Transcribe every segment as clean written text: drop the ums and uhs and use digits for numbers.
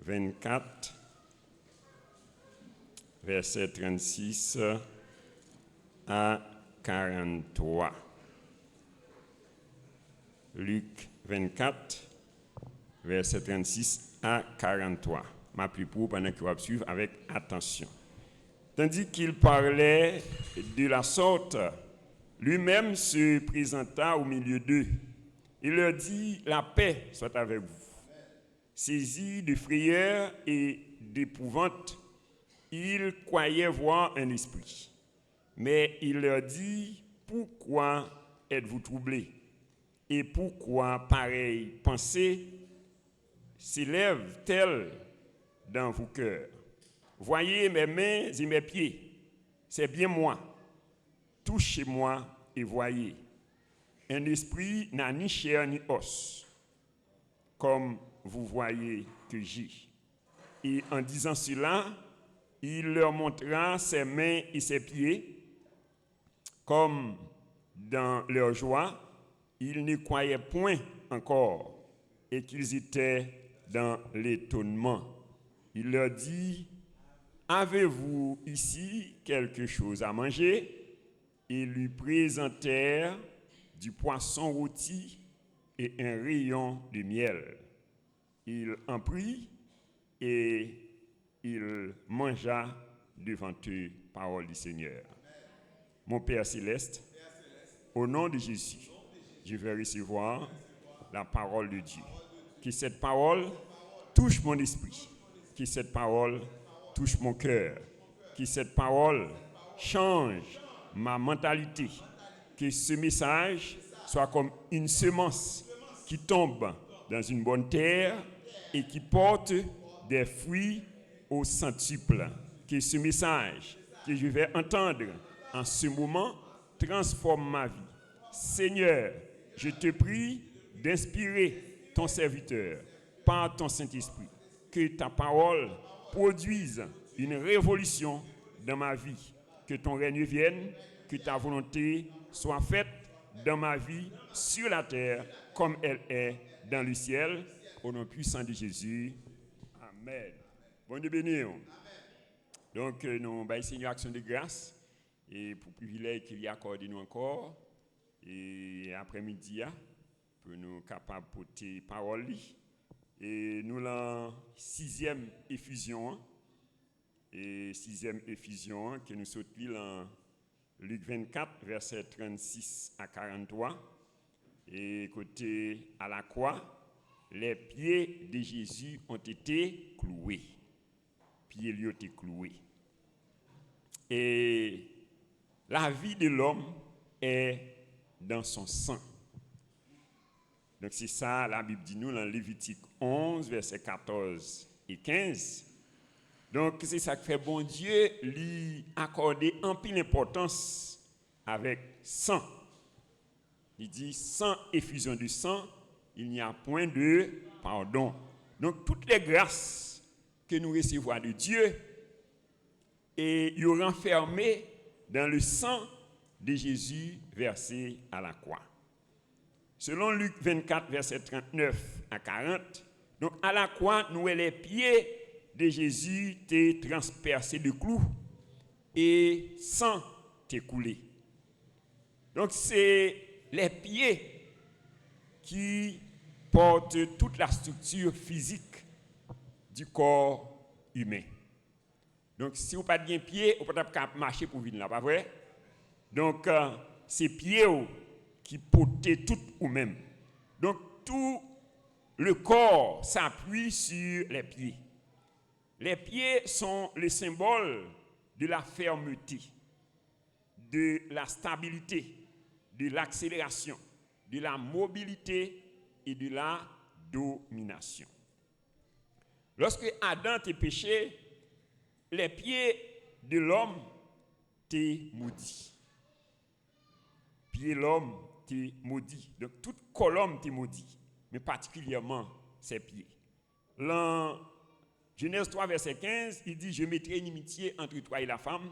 24, verset 36 à 43. Luc 24, verset 36 à 43. Ma plus pour pendant que vous va suivre avec attention. Tandis qu'il parlait de la sorte, lui-même se présenta au milieu d'eux. Il leur dit, la paix soit avec vous. Saisi de frayeur et d'épouvante, ils croyaient voir un esprit. Mais il leur dit, pourquoi êtes-vous troublés? Et pourquoi pareille pensée s'élève-t-elle dans vos cœurs? Voyez mes mains et mes pieds, c'est bien moi. Touchez-moi et voyez. Un esprit n'a ni chair ni os, comme vous voyez que j'ai. Et en disant cela, il leur montra ses mains et ses pieds, comme dans leur joie, ils ne croyaient point encore et qu'ils étaient dans l'étonnement. Il leur dit, avez-vous ici quelque chose à manger? Et lui présentèrent du poisson rôti et un rayon de miel. Il en prit et il mangea devant eux, parole du Seigneur. Mon Père céleste, au nom de Jésus, je vais recevoir la parole de Dieu. Que cette parole touche mon esprit. Que cette parole touche mon cœur. Que cette parole change ma mentalité. Que ce message soit comme une semence qui tombe dans une bonne terre et qui porte des fruits au centuple. Que ce message que je vais entendre en ce moment transforme ma vie. Seigneur, je te prie d'inspirer ton serviteur par ton Saint-Esprit. Que ta parole produise une révolution dans ma vie. Que ton règne vienne, que ta volonté soit faite dans ma vie, sur la terre, comme elle est dans le ciel. Au nom puissant de Jésus. Amen. Bon Dieu béni. Donc, nous avons Seigneur action de grâce et pour le privilège qu'il y a accordé nous encore. Et après-midi, pour nous capables de porter parole. Et nous l'avons 6e effusion. Et 6e effusion que nous sortons dans Luc 24, verset 36 à 43. Et côté à la croix, les pieds de Jésus ont été cloués. Pieds lui ont été cloués. Et la vie de l'homme est dans son sang. Donc c'est ça, la Bible dit nous dans Lévitique 11, versets 14 et 15. Donc c'est ça que fait bon Dieu lui accorder en pile importance avec sang. Il dit sans effusion de sang, il n'y a point de pardon. Donc toutes les grâces que nous recevons de Dieu et ils sont renfermées dans le sang de Jésus versé à la croix. Selon Luc 24, verset 39 à 40, donc à la croix, nous les pieds de Jésus étaient transpercés de clous et sang était coulé. Donc c'est les pieds qui portent toute la structure physique du corps humain. Donc si vous n'avez pas de pied, vous ne pouvez pas marcher pour venir là, pas vrai? Donc c'est pieds qui portent tout ou même. Donc tout le corps s'appuie sur les pieds. Les pieds sont le symbole de la fermeté, de la stabilité, de l'accélération, de la mobilité et de la domination. Lorsque Adam était péché, les pieds de l'homme étaient maudits. Pieds de l'homme étaient maudits. Donc toute colonne était maudite, mais particulièrement ses pieds. Dans Genèse 3, verset 15, il dit « Je mettrai une inimitié entre toi et la femme,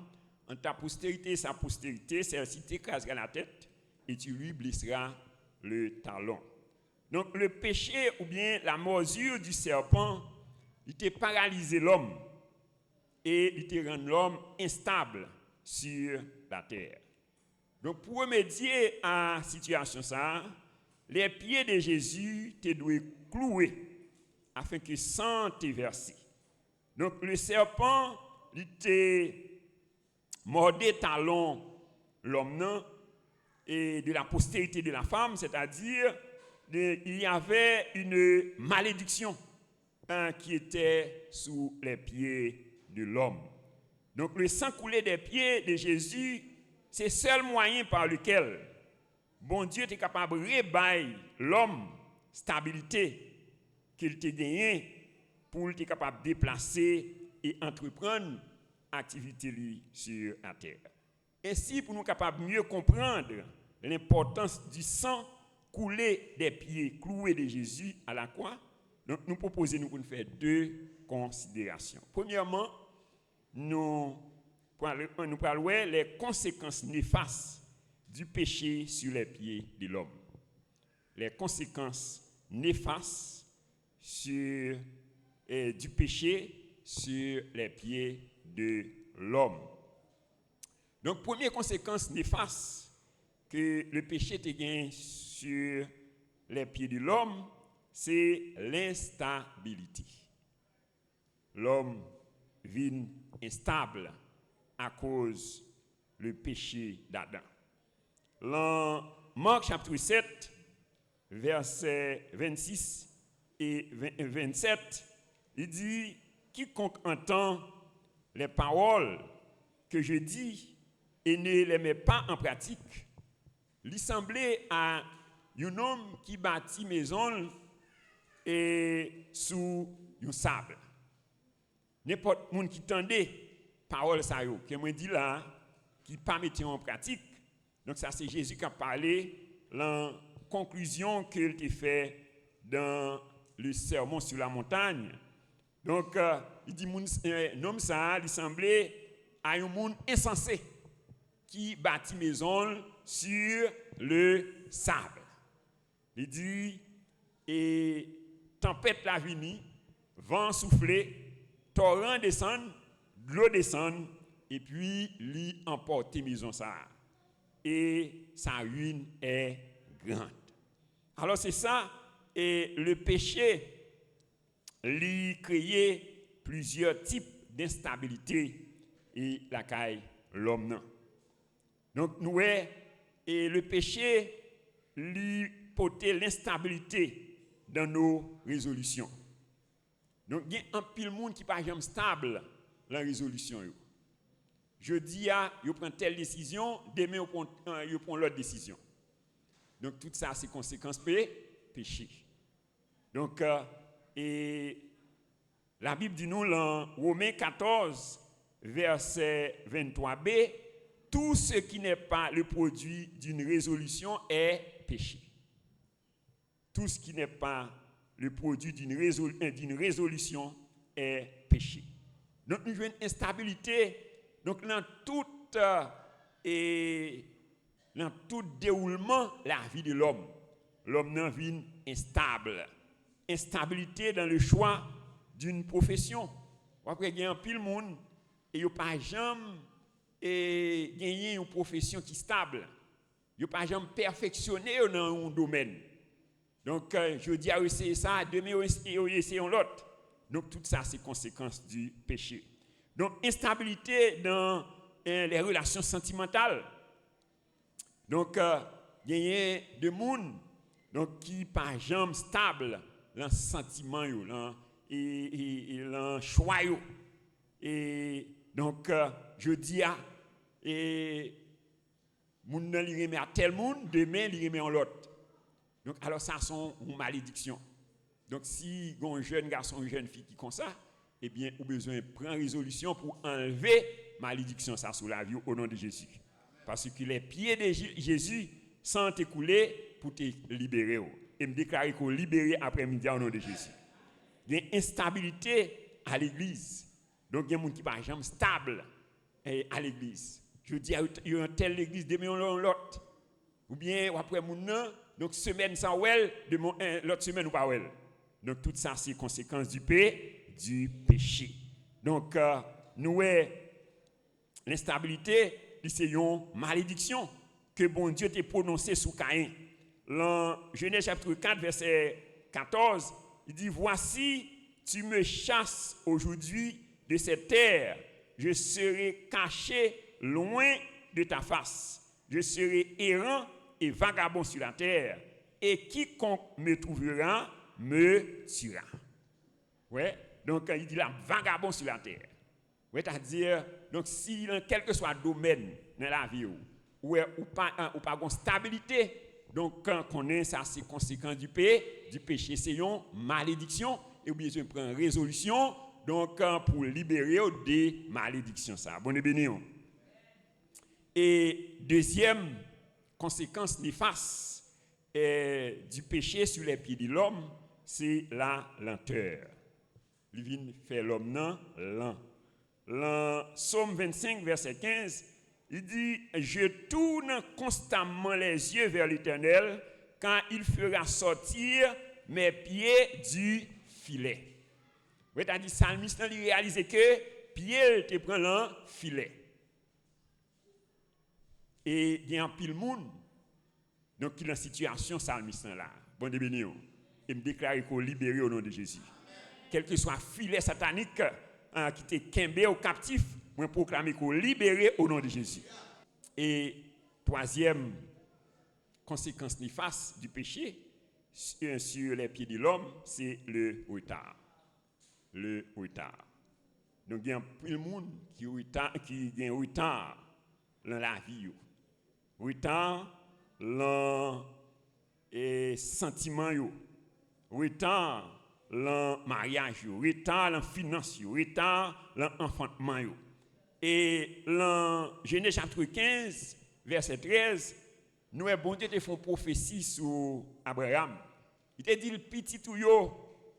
entre ta postérité et sa postérité, celle-ci t'écrasera la tête, et tu lui blesseras le talon. » Donc le péché ou bien la morsure du serpent il était paralysé l'homme et il était rendu l'homme instable sur la terre. Donc pour remédier à la situation ça, les pieds de Jésus étaient cloués afin que sang te versé. Donc le serpent il était mordé talon l'homme et de la postérité de la femme, c'est-à-dire il y avait une malédiction qui était sous les pieds de l'homme. Donc le sang coulé des pieds de Jésus, c'est le seul moyen par lequel bon Dieu est capable de rebailler l'homme stabilité qu'il t'a gagné pour être capable de déplacer et entreprendre activité sur la terre. Ainsi, pour nous capables de mieux comprendre l'importance du sang coulé des pieds cloués de Jésus à la croix, donc nous proposons nous faire deux considérations. Premièrement, nous parlons les conséquences néfastes du péché sur les pieds de l'homme. Les conséquences néfastes du péché sur les pieds de l'homme. Donc, première conséquence néfaste que le péché te gagne sur les pieds de l'homme, c'est l'instabilité. L'homme vit instable à cause du péché d'Adam. Dans Marc chapitre 7, versets 26 et 27, il dit « Quiconque entend les paroles que je dis et ne les met pas en pratique, il semblait à un homme qui bâtit maison et sous un sable. N'importe qui qui tendait parole ça yo, que moi dit là, qui pas mettait en pratique. Donc ça c'est Jésus qui a parlé la conclusion qu'il a fait dans le sermon sur la montagne. Donc il dit un homme ça, il semblait à un monde insensé qui bâtit maison sur le sable. Il dit et tempête la vini, vent soufflé, torrent descend, l'eau descend et puis lui emporte maison ça. Et sa ruine est grande. Alors c'est ça et le péché lui créait plusieurs types d'instabilité et la caille l'homme. Donc nous et le péché lui portait l'instabilité dans nos résolutions. Donc il y a un pile monde qui pas jamais stable dans la résolution yo. Je dis yo prend telle décision, demain yo prend l'autre décision. Donc tout ça c'est conséquence péché. Donc et la Bible dit nous dans Romains 14 verset 23b, tout ce qui n'est pas le produit d'une résolution est péché. Tout ce qui n'est pas le produit d'une résolution est péché. Donc nous avons une instabilité. Donc dans tout déroulement de la vie de l'homme, l'homme n'a vie instable. Instabilité dans le choix d'une profession. Après il y a un pile monde et il pas jamais gagner une profession qui est stable. Il pas jamais perfectionner dans un domaine. Donc je dis à essayer ça, demain essayer l'autre. Donc tout ça c'est conséquence du péché. Donc instabilité dans les relations sentimentales. Donc il y a des monde donc qui pas jamais stable dans sentiment yo, et dans choix yo. Et donc je dis à et moun nan li remet à tel monde, demain li remet en l'autre. Donc alors ça sont une malédiction. Donc si un jeune garçon, une jeune fille qui comme ça, eh bien ou besoin prendre résolution pour enlever malédiction ça sur la vie au nom de Jésus. Parce que les pieds de Jésus sont écoulés pour te libérer et me déclarer qu'on libéré après-midi au nom de Jésus. Il y a une instabilité à l'église. Donc il y a des gens qui pas jamais stable à l'église. Je dis il y a une telle église demain l'autre. Ou bien après mon donc semaine sans well, l'autre semaine ou pas well. Donc tout ça c'est conséquence du du péché. Donc, nous l'instabilité, c'est une malédiction que bon Dieu t'a prononcée sous Caïn. Dans Genèse chapitre 4, verset 14, il dit, voici, tu me chasses aujourd'hui de cette terre, je serai caché loin de ta face, je serai errant et vagabond sur la terre, et quiconque me trouvera me tuera. Ouais, donc il dit là, vagabond sur la terre. Ouais, c'est-à-dire, donc si dans quel que soit le domaine dans la vie, ou pas de stabilité, donc quand on est ça, c'est conséquent du péché, c'est une malédiction, et bien sûr, on prend une résolution, donc pour libérer des malédictions. Ça, bon et béni. Et deuxième conséquence néfaste du péché sur les pieds de l'homme, c'est la lenteur. Il vient faire l'homme lent. Dans Psaume 25, verset 15, il dit « Je tourne constamment les yeux vers l'Éternel quand il fera sortir mes pieds du filet. » Oui, c'est-à-dire, le psalmiste il réalise que pied te prend le filet. Et il y a un pile monde, donc il est en situation psalmiste là. Bon de béni. Et me déclare qu'on libéré au nom de Jésus. Quel que soit filet satanique qui te kembe au captif, moi proclamer qu'on libéré au nom de Jésus. Et troisième conséquence néfaste du péché sur les pieds de l'homme, c'est le retard. Le retard. Donc il y a plein de monde qui a un retard dans la vie. Retard dans les sentiments, retard dans le mariage, retard dans la finance, retard dans l'enfantement. Et dans Genèse chapitre 15, verset 13, nous avons bon Dieu te font prophétie sur Abraham. Il te dit le petit tout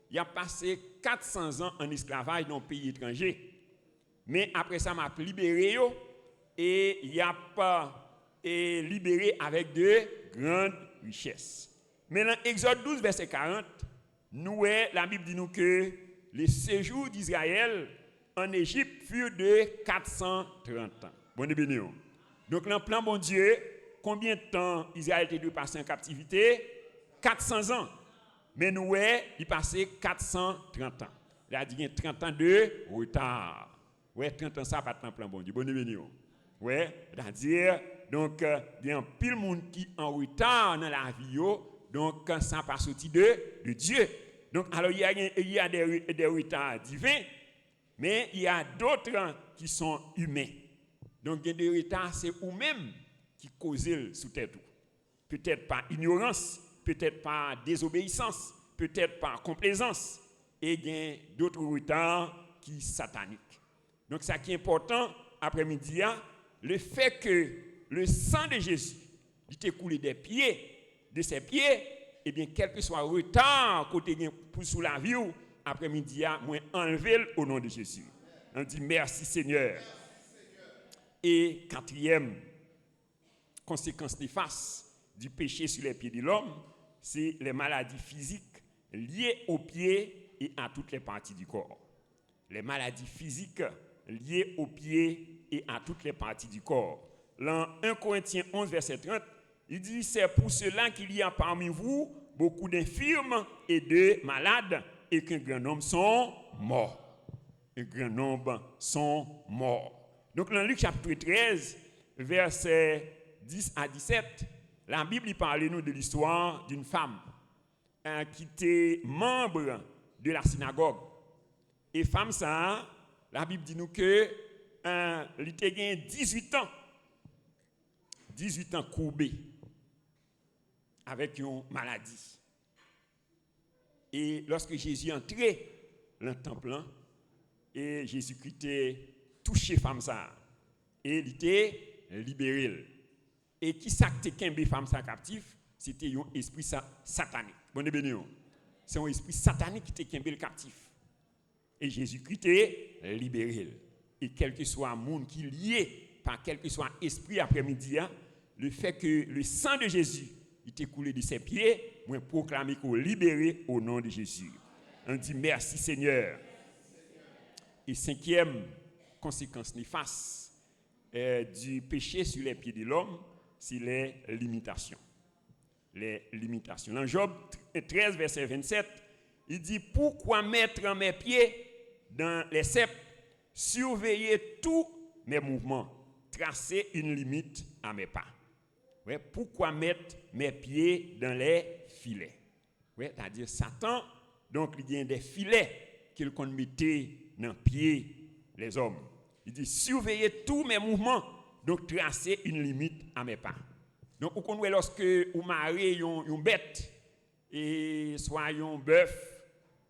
il a passé 400 ans en esclavage dans un pays étranger. Mais après ça, m'a libéré et il a pas libéré avec de grandes richesses. Mais dans Exode 12, verset 40, la Bible dit nous que les séjours d'Israël en Égypte furent de 430 ans. Bon béni. Donc, dans le plan bon Dieu, combien de temps Israël était dû passer en captivité? 400 ans. Mais nous, il passait 430 ans. Il a dit 30 ans de retard. Ouais, 30 ans, ça pas de plan bon Dieu. Bon béni. Ouais, c'est-à-dire, donc, il y a un pile monde qui en retard dans la vie, donc, ça pas sorti de Dieu. Donc, alors, il y a des retards divins, mais il y a d'autres qui sont humains. Donc, il y a des retards, c'est vous-même qui causez sous tête. Peut-être par ignorance, peut-être par désobéissance, peut-être par complaisance. Et il y a d'autres retards qui sont sataniques. Donc, ça qui est important, après-midi, le fait que le sang de Jésus il coulé des pieds, de ses pieds, et bien, quel que soit le retard côté pour sous la vie, après-midi, moi enlever au nom de Jésus. On dit merci Seigneur. Et quatrième conséquence néfaste du péché sur les pieds de l'homme, c'est les maladies physiques liées aux pieds et à toutes les parties du corps. Les maladies physiques liées aux pieds et à toutes les parties du corps. Dans 1 Corinthiens 11, verset 30, il dit, c'est pour cela qu'il y a parmi vous beaucoup d'infirmes et de malades et qu'un grand nombre sont morts. Un grand nombre sont morts. Donc dans Luc chapitre 13, verset 10 à 17, la Bible parle nous de l'histoire d'une femme qui était membre de la synagogue. Et femme ça, la Bible dit nous que elle était gagné 18 ans courbé avec une maladie. Et lorsque Jésus est entré dans le temple, et Jésus-Christ a touché femme ça, et il était libéré. Et qui s'acte qu'un femme ça captif, c'était un esprit satanique. Bon béni. C'est un esprit satanique qui était qu'un captif. Et Jésus-Christ est libéré. Et quel que soit le monde qui est lié par quel que soit esprit après-midi, le fait que le sang de Jésus il coulé de ses pieds, moi proclamer qu'on libéré au nom de Jésus. On dit merci Seigneur. Et cinquième conséquence néfaste du péché sur les pieds de l'homme, c'est les limitations. Les limitations. Dans Job 13, verset 27, il dit, pourquoi mettre mes pieds dans les ceps, surveiller tous mes mouvements, tracer une limite à mes pas. Ouais, pourquoi mettre mes pieds dans les filets? Ouais, c'est-à-dire Satan, donc il y a des filets qu'il compte mettre dans les pieds les hommes. Il dit, surveiller tous mes mouvements, donc tracer une limite à mes pas. Donc, vous connaissez lorsque vous mariez une bête, et soit un bœuf,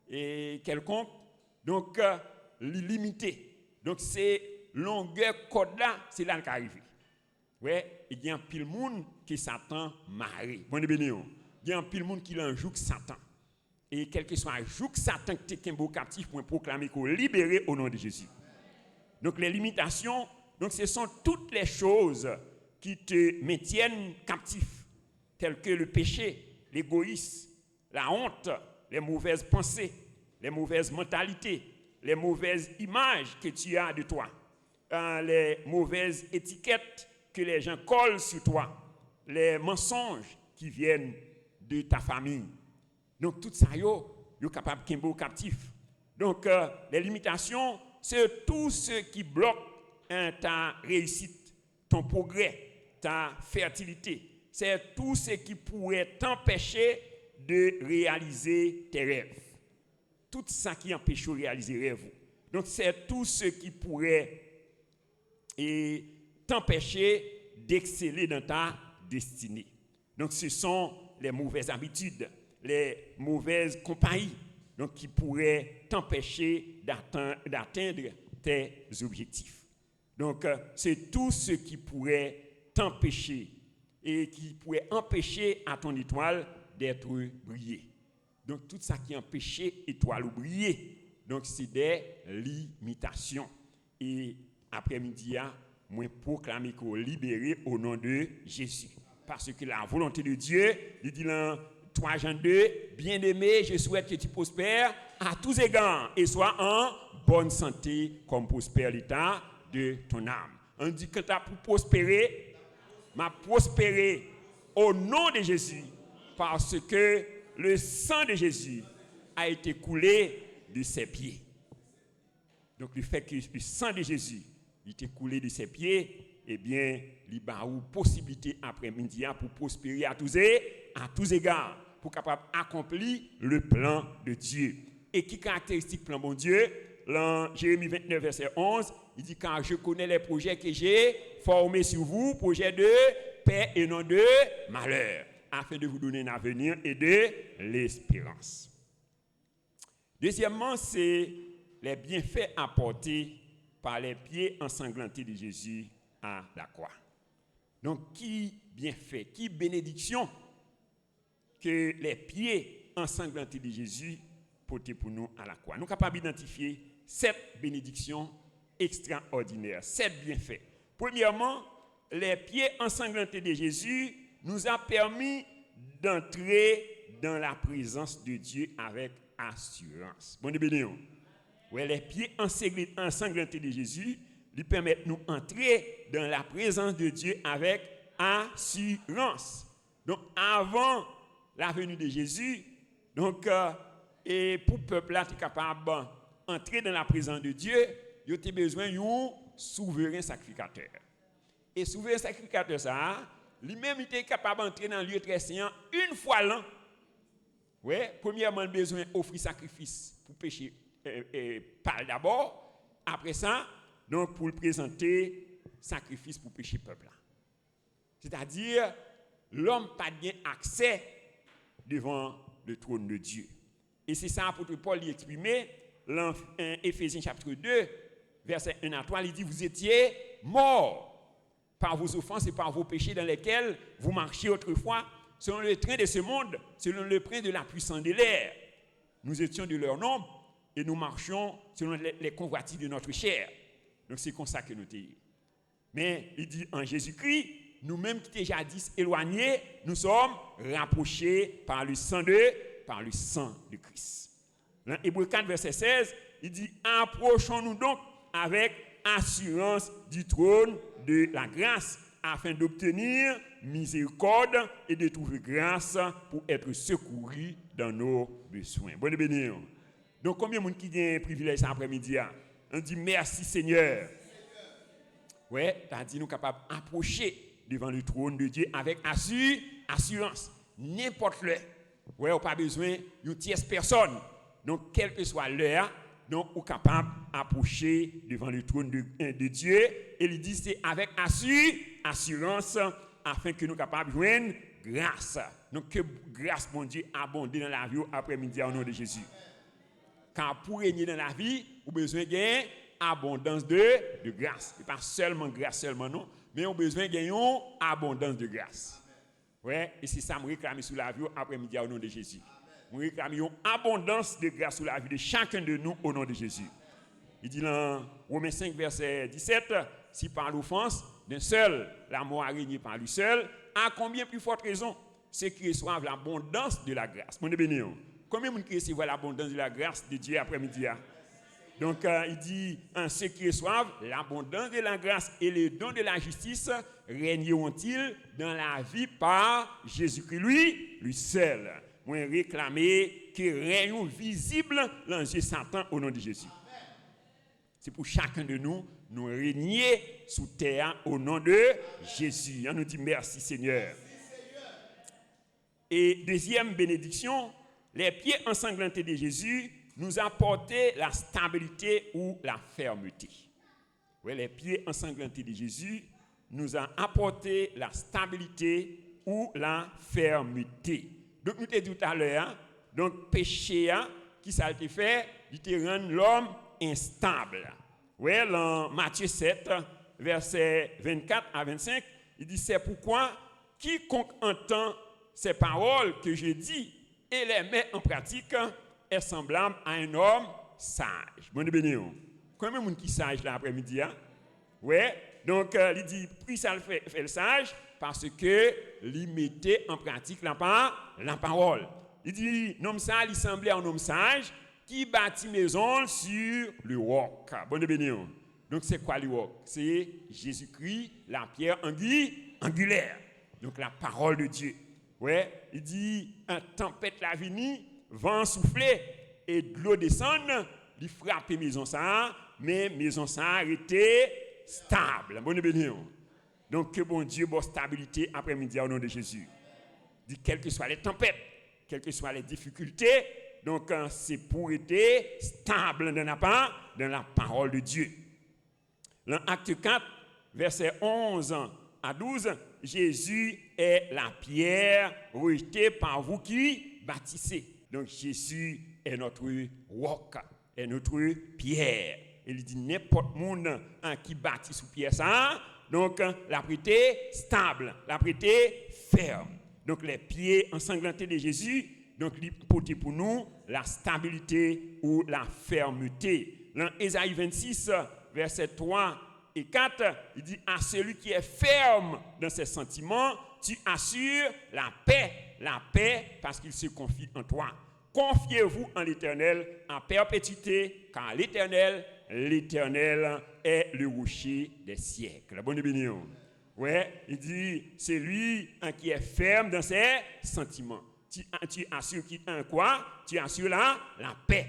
et quelconque, donc, limité. Donc, c'est longueur code là, c'est là qui arrive. Ouais, il y a un pile monde qui Satan marre. Bon, il y a un pile monde qui l'enjoue Satan. Et quel que soit le jour que Satan est un beau captif pour proclamer qu'on libéré au nom de Jésus. Donc, les limitations, donc, ce sont toutes les choses qui te maintiennent captif, telles que le péché, l'égoïsme, la honte, les mauvaises pensées, les mauvaises mentalités, les mauvaises images que tu as de toi, les mauvaises étiquettes que les gens collent sur toi, les mensonges qui viennent de ta famille. Donc tout ça, yo capable de être captif. Donc les limitations, c'est tout ce qui bloque ta réussite, ton progrès, ta fertilité. C'est tout ce qui pourrait t'empêcher de réaliser tes rêves. Tout ça qui empêche de réaliser tes rêves. Donc c'est tout ce qui pourrait t'empêcher d'exceller dans ta destinée. Donc ce sont les mauvaises habitudes, les mauvaises compagnies, donc qui pourraient t'empêcher d'atteindre tes objectifs. Donc c'est tout ce qui pourrait t'empêcher et qui pourrait empêcher à ton étoile d'être brillée. Donc tout ça qui empêche l'étoile de briller, donc c'est des limitations. Et après-midi, moi proclamer qu'on est libéré au nom de Jésus. Parce que la volonté de Dieu, il dit dans 3 Jean 2, bien-aimé, je souhaite que tu prospères à tous égards et sois en bonne santé comme prospère l'état de ton âme. On dit que tu as pour prospérer, m'a prospéré au nom de Jésus parce que le sang de Jésus a été coulé de ses pieds. Donc le fait que le sang de Jésus a été coulé de ses pieds, eh bien, il y a une possibilité après-midi pour prospérer à tous égards, pour capable accomplir le plan de Dieu. Et qui caractéristique plan bon Dieu? Dans Jérémie 29, verset 11, il dit, car je connais les projets que j'ai formés sur vous, projets de paix et non de malheur, afin de vous donner un avenir et de l'espérance. Deuxièmement, c'est les bienfaits apportés par les pieds ensanglantés de Jésus à la croix. Donc, qui bienfait, qui bénédiction que les pieds ensanglantés de Jésus portaient pour nous à la croix. Nous sommes capables d'identifier 7 bénédictions extraordinaires, 7 bienfaits. Premièrement, les pieds ensanglantés de Jésus nous a permis d'entrer dans la présence de Dieu avec assurance. Bon bénédiction. Ouais, les pieds ensanglantés de Jésus lui permettent de nous entrer dans la présence de Dieu avec assurance. Donc, avant la venue de Jésus, donc, et pour le peuple là, qui est capable d'entrer dans la présence de Dieu, il a besoin d'un souverain sacrificateur. Et souverain sacrificateur, ça, lui-même, il était capable d'entrer dans le lieu très saint une fois l'an. Oui, premièrement, il a besoin d'offrir sacrifice pour pécher par d'abord. Après ça, donc pour le présenter sacrifice pour pécher peuple là. C'est-à-dire, l'homme n'a pas bien accès devant le trône de Dieu. Et c'est ça l'apôtre Paul lui exprimé dans Éphésiens chapitre 2, verset 1 à 3, il dit, vous étiez morts par vos offenses et par vos péchés dans lesquels vous marchiez autrefois, selon le train de ce monde, selon le prince de la puissance de l'air. Nous étions de leur nombre et nous marchions selon les convoitises de notre chair. Donc c'est comme ça que nous étions. Mais il dit, en Jésus-Christ, nous-mêmes qui étions jadis éloignés, nous sommes rapprochés par le sang de Christ. Dans Hébreux 4, verset 16, il dit « Approchons-nous donc avec assurance du trône de la grâce, afin d'obtenir miséricorde et de trouver grâce pour être secourus dans nos besoins. » Bonne béni. Donc, combien de monde qui a un privilège cet après-midi? On dit merci Seigneur. Oui, t'as dit nous sommes capables d'approcher devant le trône de Dieu avec assurance. N'importe l'heure. Oui, on n'a pas besoin d'une tierce personne. Donc, quelle que soit l'heure, donc, on est capable d'approcher devant le trône de Dieu. Et il dit c'est avec assurance afin que nous soyons capables de joindre grâce. Donc, que grâce, mon Dieu, abonde dans la vie après-midi au nom de Jésus. Car pour régner dans la vie, vous avez besoin d'une abondance de grâce. Et pas seulement grâce, seulement non, mais vous avez besoin d'une abondance de grâce. Ouais, et c'est ça que je réclame sur la vie après-midi au nom de Jésus. Je réclame une abondance de grâce sur la vie de chacun de nous au nom de Jésus. Il dit dans Romains 5, verset 17, si par l'offense d'un seul, la mort a régné par lui seul, à combien plus forte raison ceux qui reçoivent l'abondance de la grâce. Mon béni. Combien de gens qui reçoivent l'abondance de la grâce de Dieu après-midi? Donc, il dit, ceux qui reçoivent l'abondance de la grâce et les dons de la justice régneront-ils dans la vie par Jésus-Christ, lui seul. Moi, réclamer qu'il règne visible dans les yeux de Satan au nom de Jésus. C'est pour chacun de nous, nous régner sous terre au nom de Jésus. On nous dit merci Seigneur. Et deuxième bénédiction, les pieds ensanglantés de Jésus nous apportaient la stabilité ou la fermeté. Oui, les pieds ensanglantés de Jésus nous ont apporté la stabilité ou la fermeté. Donc, nous t'ai dit tout à l'heure, donc péché, qui ça a été fait, il te rend l'homme instable. Oui, dans Matthieu 7, versets 24 à 25, il dit, c'est pourquoi quiconque entend ces paroles que je dis et les met en pratique est semblable à un homme sage. Bon béni. Combien de monde qui sage là après-midi? Oui, donc il dit, puis ça le fait le sage parce que il mettait en pratique la parole. Il dit, l'homme sage, il semblait un homme sage qui bâtit maison sur le roc. Bon béni. Donc c'est quoi le roc? C'est Jésus-Christ, la pierre angulaire. Donc la parole de Dieu. Ouais, il dit, un tempête la vini, vent souffler et de l'eau descendre, il frappe maison ça, mais maison ça a été stable. Bonne béni. Donc que bon Dieu, bonne stabilité après-midi au nom de Jésus. Dit quelles que soient les tempêtes, quelles que soient les difficultés, donc c'est pour être stable dans la parole de Dieu. Dans Acte 4, verset 11 à 12, Jésus est la pierre rejetée par vous qui bâtissez. Donc Jésus est notre roc, est notre pierre. Il dit n'importe monde qui bâtit sous pierre ça, donc la prêté stable, la prêté ferme. Donc les pieds ensanglantés de Jésus, donc il porte pour nous la stabilité ou la fermeté. Dans Ésaïe 26, verset 3 et 4, il dit à celui qui est ferme dans ses sentiments, tu assures la paix parce qu'il se confie en toi. Confiez-vous en l'Éternel en perpétuité, car l'Éternel est le rocher des siècles. Bonne béni. Ouais, il dit c'est lui qui est ferme dans ses sentiments. Tu assures quoi? Tu assures la paix.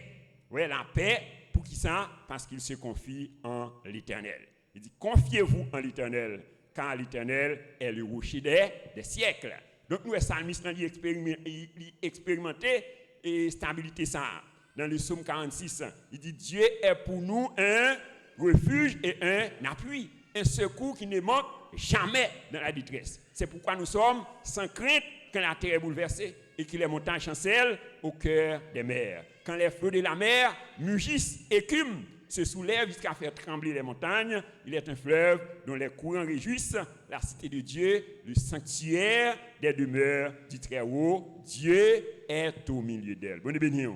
Ouais, la paix pour qui ça? Parce qu'il se confie en l'Éternel. Il dit, confiez-vous en l'Éternel, car l'Éternel est le rocher des siècles. Donc, nous, les psalmistes, ils expérimenté et stabilité ça. Dans le psaume 46, il dit, Dieu est pour nous un refuge et un appui, un secours qui ne manque jamais dans la détresse. C'est pourquoi nous sommes sans crainte quand la terre est bouleversée et que les montagnes chancellent au cœur des mers. Quand les flots de la mer mugissent, écument, se soulève jusqu'à faire trembler les montagnes. Il est un fleuve dont les courants réjouissent la cité de Dieu, le sanctuaire des demeures du Très-Haut. Dieu est au milieu d'elle. Bonne béni.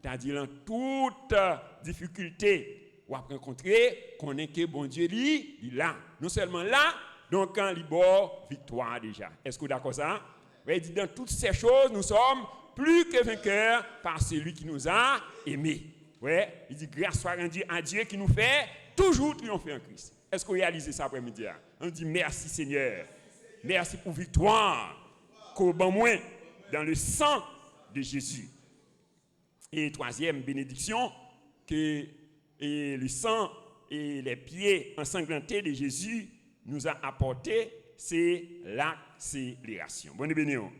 C'est-à-dire, dans toute difficulté, on va rencontrer qu'on est que bon Dieu il là. Non seulement là, donc quand il y a victoire déjà. Est-ce que vous êtes d'accord ça? Il dit, dans toutes ces choses, nous sommes plus que vainqueurs par celui qui nous a aimés. Ouais, il dit grâce soit rendue à Dieu qui nous fait toujours triompher en Christ. Est-ce qu'on réalise ça après-midi? On dit merci Seigneur. Merci pour victoire qu'au bon moins dans le sang de Jésus. Et troisième bénédiction, que le sang et les pieds ensanglantés de Jésus nous a apporté, c'est l'accélération. Bonne bénédiction.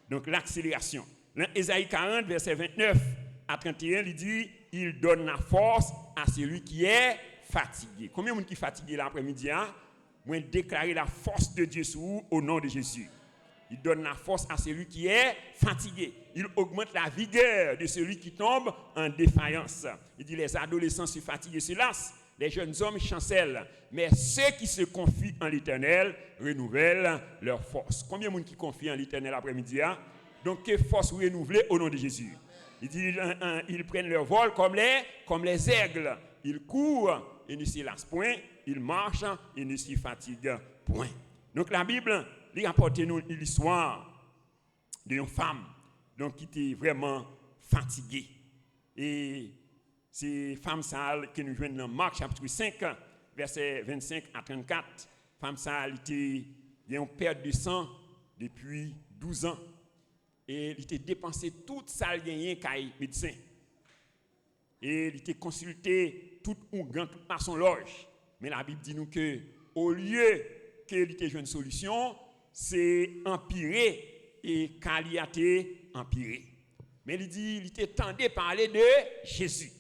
Donc l'accélération. Dans Ésaïe 40, verset 29 à 31, il dit, il donne la force à celui qui est fatigué. Combien de monde qui est fatigué l'après-midi? Moi, déclarer la force de Dieu sur vous au nom de Jésus. Il donne la force à celui qui est fatigué. Il augmente la vigueur de celui qui tombe en défaillance. Il dit, les adolescents se fatiguent et se lassent. Les jeunes hommes chancellent. Mais ceux qui se confient en l'Éternel renouvellent leur force. Combien de monde qui confie en l'Éternel après-midi? Donc, quelle force renouvelée au nom de Jésus? Il dit, ils prennent leur vol comme les aigles. Ils courent et ne se lassent point. Ils marchent et ne se fatiguent point. Donc, la Bible, il rapporte nous l'histoire d'une femme donc, qui était vraiment fatiguée. Et c'est femme sale que nous joignons dans Marc chapitre 5, versets 25 à 34. Femme sale était en perte de sang depuis 12 ans. Et il était dépensé toute sa gagnée qu'un médecin. Et il était consulté tout ougan, toute son loge. Mais la Bible dit nous que au lieu qu'il était une solution, c'est empirer et qu'il a été empiré. Mais il dit, il était tendu parler de Jésus.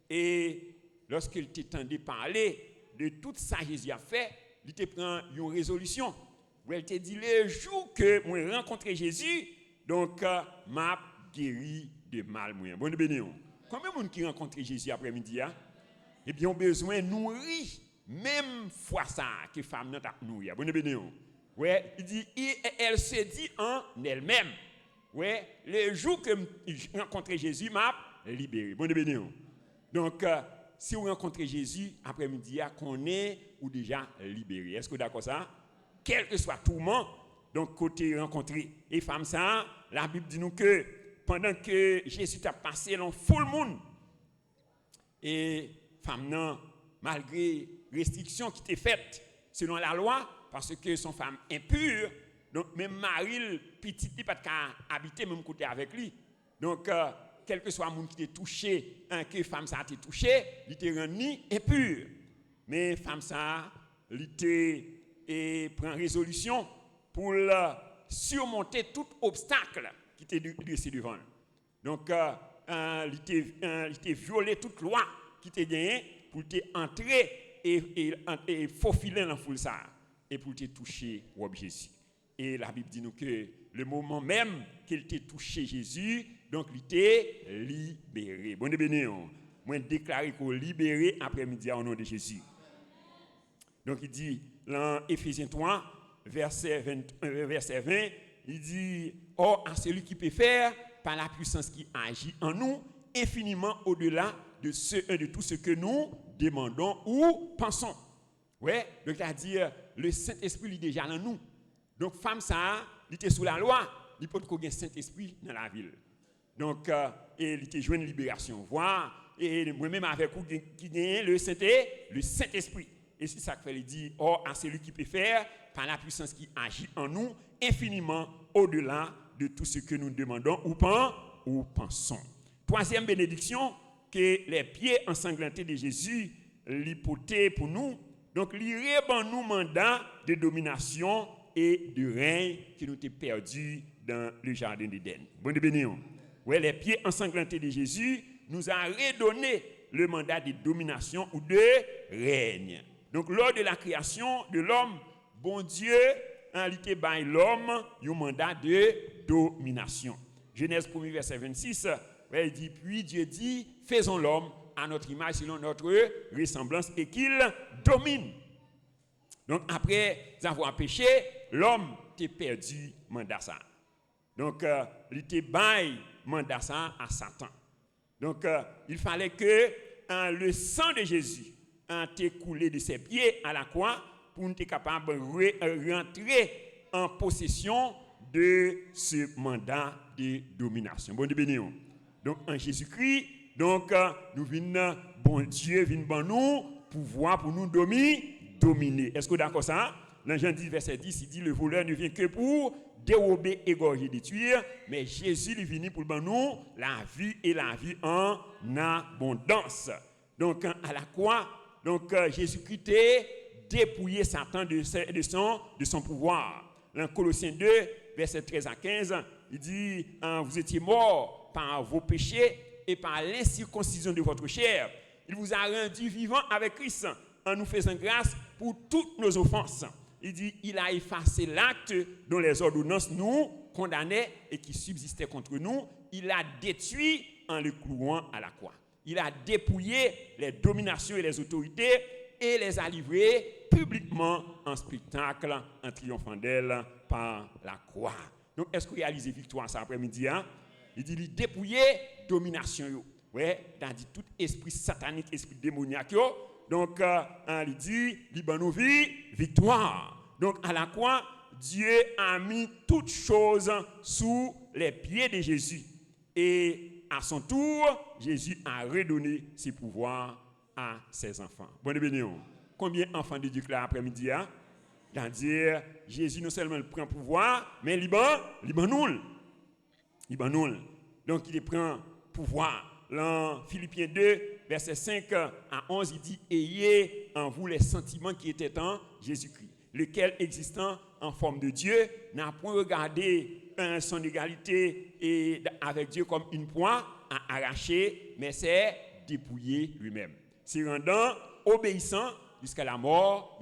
Et lorsqu'il était tendu parler de tout ça que Jésus a fait, il était pris une résolution. Où il était dit, le jour que moi rencontré Jésus, donc m'a guéri de mal. Bonne bénédiction. Combien de monde qui rencontre Jésus après-midi? Eh bien, on a besoin de nourrir, même fois ça que femme n'a pas nourrir. Bonne bénédiction. Ouais, il dit, elle se dit en elle-même. Ouais, le jour que j'ai rencontré Jésus, m'a libéré. Bonne bénédiction. Donc, si vous rencontrez Jésus après-midi, qu'on est ou déjà libéré. Est-ce que vous êtes d'accord ça? Quel que soit tourment, donc côté rencontré. Et femme ça, la Bible dit nous que pendant que Jésus a passé dans tout le monde, et femme non, malgré restrictions qui étaient faites selon la loi, parce que son femme impure, donc même Marie, petite, n'a pas habiter même côté avec lui. Donc, quel que soit le monde qui était touché, que femme ça a été touché, il était rendu impur. Mais femme ça, il était prend résolution pour surmonter tout obstacle qui était dressé devant. Donc, il était violé toute loi qui était gagnée pour entrer et faufiler dans la foule ça et pour toucher Jésus. Et la Bible dit nous que le moment même qu'il était touché Jésus, donc il était libéré. Bonne bénédiction. Moi déclaré qu'on libéré après-midi au nom de Jésus. Donc il dit dans Éphésiens 3, verset 20, il dit « Or, à celui qui peut faire, par la puissance qui agit en nous, infiniment au-delà de tout ce que nous demandons ou pensons. » Ouais, donc c'est-à-dire, le Saint-Esprit est déjà dans nous. Donc, femme, ça, il était sous la loi, il peut y avoir un Saint-Esprit dans la ville. Donc, il était joué une libération. Voir, et moi-même avec vous qui gagne le Saint-Esprit. Et c'est ça qu'il dit, or, à celui qui peut faire, par la puissance qui agit en nous, infiniment au-delà de tout ce que nous demandons ou pensons. Troisième bénédiction, que les pieds ensanglantés de Jésus l'hypothèse pour nous. Donc, il répand nous mandat de domination et de règne qui nous était perdu dans le jardin d'Éden. Bonne bénédiction. Ouais, les pieds ensanglantés de Jésus nous a redonné le mandat de domination ou de règne. Donc, lors de la création de l'homme, bon Dieu a été by l'homme un mandat de domination. Genèse 1, verset 26, il dit, puis Dieu dit, faisons l'homme à notre image, selon notre ressemblance, et qu'il domine. Donc, après avoir péché, l'homme a perdu mandat ça. Donc, il était bail mandat ça à Satan. Donc, il fallait que le sang de Jésus ait coulé de ses pieds à la croix pour être capable de rentrer en possession de ce mandat de domination. Bon Dieu béni. Donc en Jésus-Christ, donc nous venons, bon Dieu vient nous pouvoir pour nous dominer. Est-ce que vous êtes d'accord ça? Dans Jean 10, verset 10, il dit le voleur ne vient que pour dérober, égorger, détruire, mais Jésus est venu pour nous la vie et la vie en abondance. Donc à la croix, donc Jésus-Christ a dépouillé Satan de son pouvoir. Dans Colossiens 2, verset 13 à 15, il dit vous étiez morts par vos péchés et par l'incirconcision de votre chair. Il vous a rendu vivants avec Christ en nous faisant grâce pour toutes nos offenses. Il dit, il a effacé l'acte dont les ordonnances nous condamnaient et qui subsistait contre nous. Il l'a détruit en le clouant à la croix. Il a dépouillé les dominations et les autorités et les a livrées publiquement en spectacle, en triomphant d'elles par la croix. Donc, est-ce que vous réalisez victoire cet après-midi? Il dit, il dépouillé domination. Ouais, dans dit tout esprit satanique, esprit démoniaque. Donc, il dit, Libanovi, victoire. Donc, à la croix, Dieu a mis toutes choses sous les pieds de Jésus. Et à son tour, Jésus a redonné ses pouvoirs à ses enfants. Bonne béni. Combien d'enfants de Dieu là après-midi? C'est-à-dire, Jésus non seulement prend pouvoir, mais il nous. Donc, il prend pouvoir. Dans Philippiens 2, verset 5 à 11, il dit « Ayez en vous les sentiments qui étaient en Jésus-Christ, lequel, existant en forme de Dieu, n'a point regardé son égalité et avec Dieu comme une proie à arracher, mais s'est dépouillé lui-même, se rendant obéissant jusqu'à la mort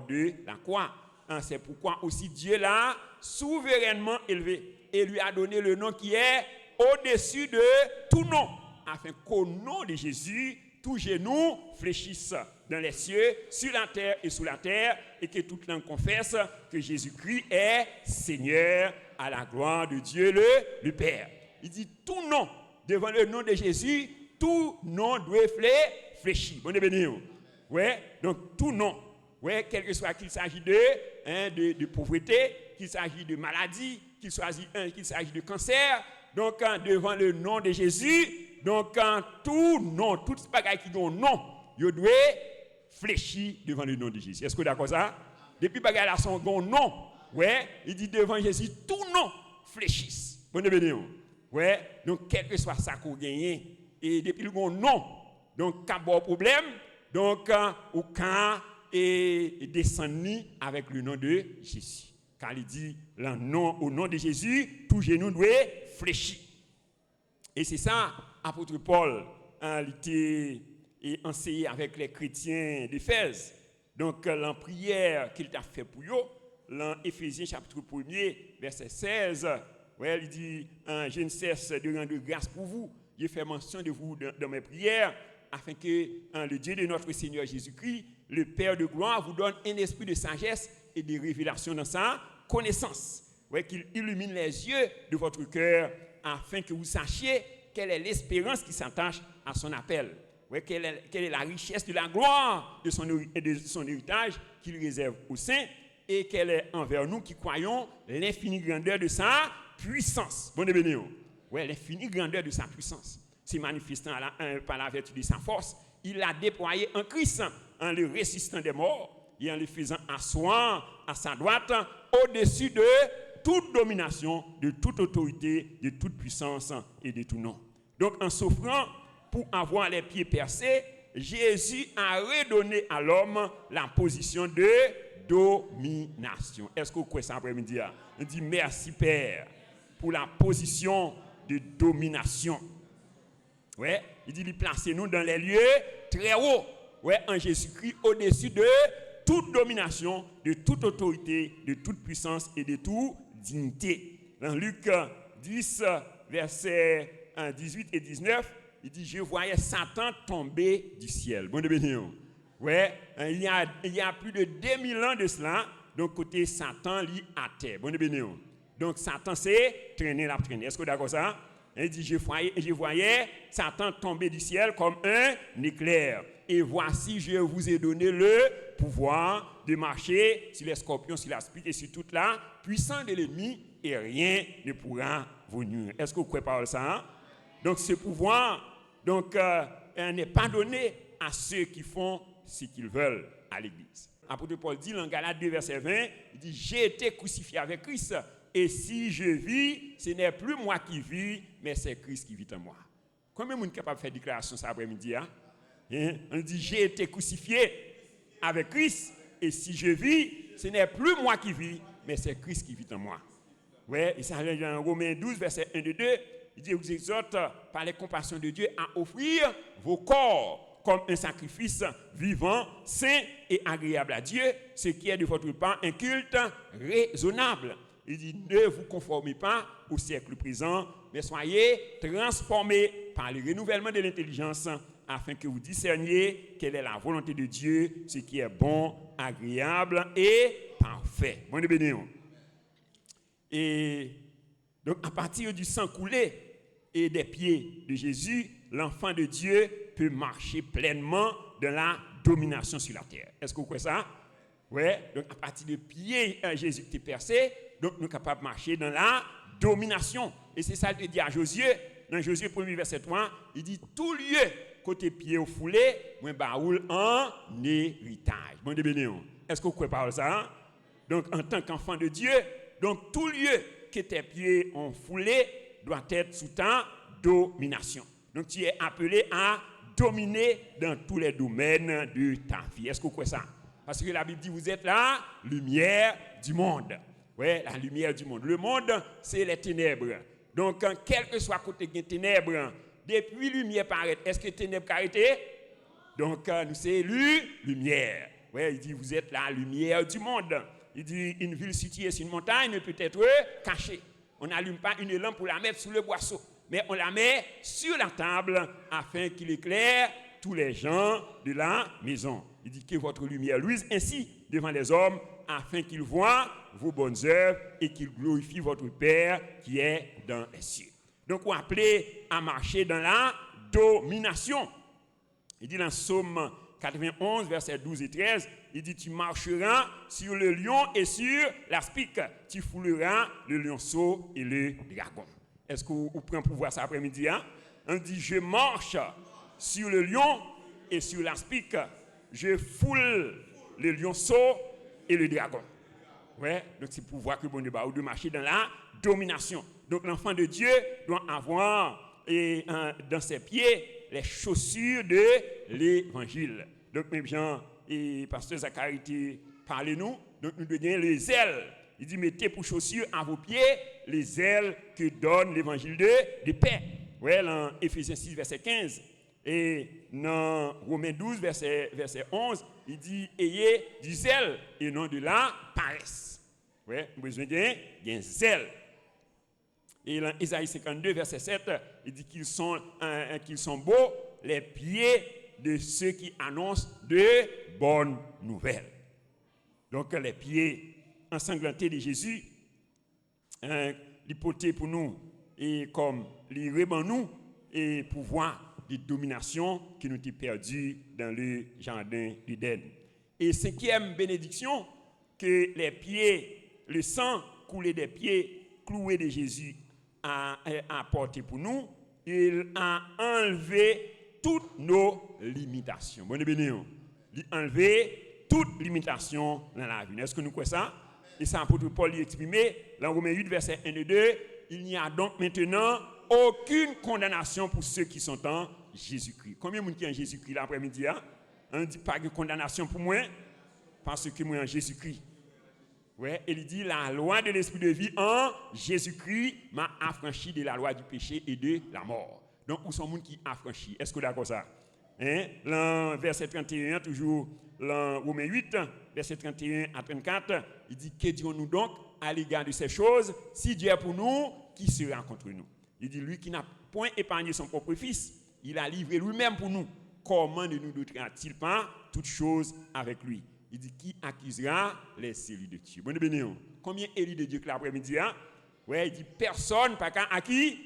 de la croix. » C'est pourquoi aussi Dieu l'a souverainement élevé et lui a donné le nom qui est au-dessus de tout nom, afin qu'au nom de Jésus, tout genou fléchisse dans les cieux, sur la terre et sous la terre, et que toute langue confesse que Jésus-Christ est Seigneur, à la gloire de Dieu le Père. Il dit tout nom, devant le nom de Jésus, tout nom doit fléchir. Bon béni. Ouais, donc tout nom, ouais, quel que soit qu'il s'agit de pauvreté, qu'il s'agit de maladie, qu'il s'agit de cancer, donc devant le nom de Jésus, donc tout nom, tout bagaille qui ont nom, il doit fléchir devant le nom de Jésus. Est-ce que vous êtes d'accord ça? Depuis bagaille là son nom, ouais, il dit devant Jésus tout nom fléchisse. Bon béni. Ouais, donc quel que soit ça qu'on gagne et depuis le nom, donc pas de problème, donc au cas et descendre avec le nom de Jésus. Car il dit au nom de Jésus, tout genou doit fléchir. Et c'est ça, apôtre Paul, il était enseigné avec les chrétiens d'Éphèse. Donc, la prière qu'il a fait pour eux, dans Éphésiens chapitre 1er, verset 16, ouais, il dit, je ne cesse de rendre grâce pour vous. Je fais mention de vous dans mes prières, afin que le Dieu de notre Seigneur Jésus-Christ, le Père de gloire, vous donne un esprit de sagesse et de révélation dans sa connaissance. Ouais, qu'il illumine les yeux de votre cœur, afin que vous sachiez quelle est l'espérance qui s'attache à son appel. Ouais, quelle est la richesse de la gloire de son héritage qu'il réserve aux saints, et quelle est envers nous qui croyons l'infinie grandeur de sa puissance. Bon béni. Ouais, l'infinie grandeur de sa puissance, c'est manifestant par la vertu de sa force. Il l'a déployé en Christ, en le ressuscitant des morts et en le faisant asseoir à sa droite au-dessus de toute domination, de toute autorité, de toute puissance et de tout nom. Donc, en souffrant pour avoir les pieds percés, Jésus a redonné à l'homme la position de domination. Est-ce que vous croyez ça après-midi? Il dit merci Père pour la position de domination. Ouais, il dit placez-nous dans les lieux très hauts. Ouais, en Jésus-Christ au-dessus de toute domination, de toute autorité, de toute puissance et de toute dignité. Dans Luc 10, versets 18 et 19, il dit, je voyais Satan tomber du ciel. Bon de bénir. Ouais, il y a plus de 2000 ans de cela, donc côté Satan lit à terre. Bon de bénir. Donc Satan c'est traîner. Est-ce que vous d'accord ça? Il dit, je voyais Satan tomber du ciel comme un éclair. Et voici, je vous ai donné le pouvoir de marcher sur les scorpions, sur la spite et sur toute la puissance de l'ennemi. et rien ne pourra vous nuire. Est-ce que vous croyez par ça? Hein? Donc ce pouvoir n'est pas donné à ceux qui font ce qu'ils veulent à l'Église. L'apôtre Paul dit dans Galates 2, verset 20, il dit « J'ai été crucifié avec Christ, et si je vis, ce n'est plus moi qui vis, mais c'est Christ qui vit en moi. » Combien de monde est capable de faire déclaration cet après-midi? Hein? On dit « J'ai été crucifié avec Christ, et si je vis, ce n'est plus moi qui vis, mais c'est Christ qui vit en moi. » Ouais, et ça dans Romains 12, verset 1 et 2, il dit « Vous exhorte par les compassions de Dieu à offrir vos corps comme un sacrifice vivant, saint et agréable à Dieu, ce qui est de votre part un culte raisonnable. » Il dit, ne vous conformez pas au siècle présent, mais soyez transformés par le renouvellement de l'intelligence, afin que vous discerniez quelle est la volonté de Dieu, ce qui est bon, agréable et parfait. Bon de béni. Et donc, à partir du sang coulé et des pieds de Jésus, l'enfant de Dieu peut marcher pleinement dans la domination sur la terre. Est-ce que vous croyez ça? Oui. Donc, à partir des pieds, Jésus qui est percé, donc nous sommes capables de marcher dans la domination. Et c'est ça qu'il dit à Josué, dans Josué 1er verset 3, il dit tout lieu côté pied au foulé, moi baoul en héritage. Bon de béni. Est-ce que vous croyez par ça? Hein? Donc en tant qu'enfant de Dieu, donc tout lieu que tes pieds ont foulé doit être sous ta domination. Donc tu es appelé à dominer dans tous les domaines de ta vie. Est-ce que vous croyez ça? Parce que la Bible dit vous êtes la lumière du monde. Oui, la lumière du monde. Le monde, c'est les ténèbres. Donc, quel que soit côté des ténèbres, depuis lumière paraît, est-ce que ténèbres arrêté? Donc, nous, c'est lumière. Oui, il dit, vous êtes la lumière du monde. Il dit, une ville située sur une montagne ne peut être cachée. On n'allume pas une lampe pour la mettre sous le boisseau, mais on la met sur la table afin qu'il éclaire tous les gens de la maison. Il dit que votre lumière luise ainsi devant les hommes, afin qu'ils voient vos bonnes œuvres et qu'ils glorifient votre Père qui est dans les cieux. Donc, on appelé à marcher dans la domination. Il dit dans Psaume 91, versets 12 et 13, il dit, tu marcheras sur le lion et sur l'aspic, tu fouleras le lionceau et le dragon. Est-ce que vous prenez pour voir ça après-midi? Hein? On dit, je marche sur le lion et sur l'aspic, je foule le lionceau et le dragon. Ouais, donc c'est pour voir que bon débat ou de marcher dans la domination. Donc l'enfant de Dieu doit avoir dans ses pieds les chaussures de l'évangile. Donc même Jean et pasteur Zacharie parlez-nous. Donc nous devons les ailes. Il dit mettez pour chaussures à vos pieds les ailes que donne l'évangile de paix. Ouais, dans Éphésiens 6 verset 15 et dans Romains 12 verset 11, il dit ayez du zèle et non de la paresse. Ouais, besoin d'un zèle. Et dans Isaïe 52 verset 7, il dit qu'ils sont beaux les pieds de ceux qui annoncent de bonnes nouvelles. Donc les pieds ensanglantés de Jésus, l'hypothèse pour nous et comme les rebans nous et pouvoir de domination qui nous a perdu dans le jardin d'Éden. Et cinquième bénédiction, que les pieds, le sang coulé des pieds cloués de Jésus a apporté pour nous, il a enlevé toutes nos limitations. Bonne béni. Il a enlevé toutes limitations dans la vie. Est-ce que nous croyons ça? Et ça, l'apôtre Paul y exprimé dans Romains 8, verset 1 et 2, il n'y a donc maintenant aucune condamnation pour ceux qui sont en Jésus-Christ. Combien de monde qui est en Jésus-Christ l'après-midi? On ne dit pas de condamnation pour moi, parce que moi en Jésus-Christ. Ouais, il dit la loi de l'esprit de vie en Jésus-Christ m'a affranchi de la loi du péché et de la mort. Donc, où sont les gens qui affranchis? Est-ce que d'accord ça? Dans verset 31, toujours dans Romains 8, verset 31 à 34, il dit que dirons-nous donc à l'égard de ces choses? Si Dieu est pour nous, qui sera contre nous? Il dit lui qui n'a point épargné son propre fils, il a livré lui-même pour nous. Comment ne nous dotera-t-il pas toutes choses avec lui? Il dit qui accusera les élus de Dieu? Bonne béni. Combien élus de Dieu que l'après-midi? Ouais, il dit personne pas qu'à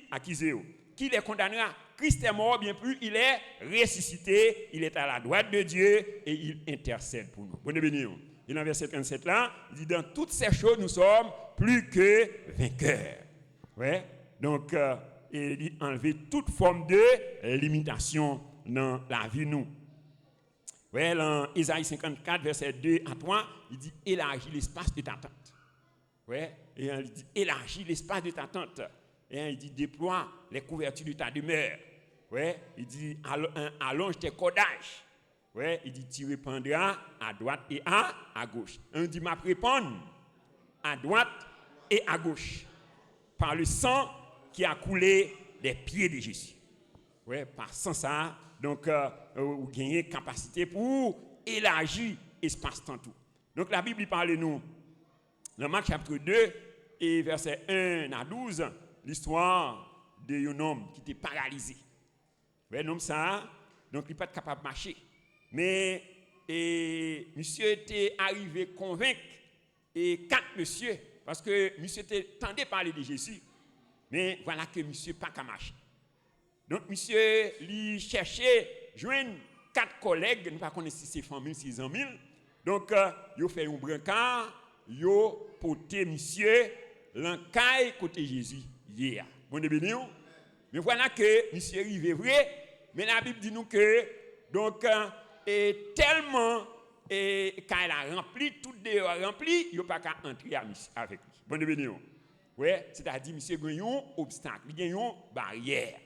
accuser. Qui les condamnera? Christ est mort, bien plus, il est ressuscité, il est à la droite de Dieu et il intercède pour nous. Bonne béni. Et dans le verset 37 là, il dit dans toutes ces choses, nous sommes plus que vainqueurs. Ouais. Donc, il dit enlever toute forme de limitation dans la vie nous. Ouais, dans Isaïe 54, verset 2 à 3, il dit élargis l'espace de ta tente. Ouais, et il dit élargis l'espace de ta tente. Et il dit déploie les couvertures de ta demeure. Ouais, il dit allonge tes cordages. Ouais, il dit tu répandras à droite et à gauche. On dit m'a répandre à droite et à gauche par le sang qui a coulé des pieds de Jésus. Ouais, par sang ça, donc vous gagnez capacité pour élargir l'espace-temps tout. Donc la Bible parle nous dans Marc chapitre 2 et verset 1 à 12, l'histoire d'un homme qui était paralysé. Ouais, l'homme ça, donc il n'est pas capable de marcher. Mais monsieur était arrivé à convaincre et 4 monsieur, parce que monsieur était tendu parler de Jésus, mais voilà que monsieur pas qu'à marcher. Donc monsieur lui cherchait joindre 4 collègues, nous ne connaissons pas si c'est famille, 600 000. Donc il a fait un brancard, il a porté monsieur l'encaille côté Jésus hier. Bon de béni. Mais voilà que monsieur arrivé vrai, mais la Bible dit nous que donc et tellement et quand elle a rempli tout dehors rempli, il n'y a pas qu'à entrer avec lui. Bon de béni. Ouais, c'est-à-dire monsieur gagne un obstacle, il gagne une barrière.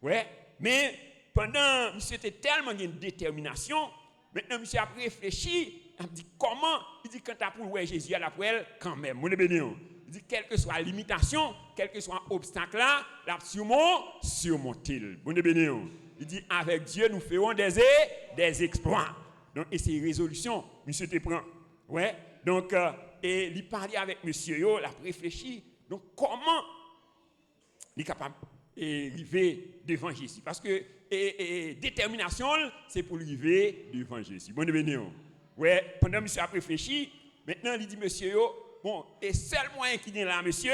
Ouais, mais pendant monsieur était tellement une détermination, maintenant monsieur a réfléchi, il a dit comment, il dit quand tu as pour ouais Jésus à la poêle quand même. Mon béni. Il dit quelle que soit limitation, quel que soit obstacle là, la surmonter. Bon béni. Il dit avec Dieu nous ferons des exploits. Donc et c'est résolution, monsieur te prend. Ouais, donc et il parlait avec monsieur yo, il a réfléchi. Donc comment il est capable et arriver devant Jésus parce que détermination c'est pour arriver devant Jésus. Bon béni. Ouais, pendant monsieur a réfléchi, maintenant il dit monsieur yo, bon, et seul moyen qui est là monsieur,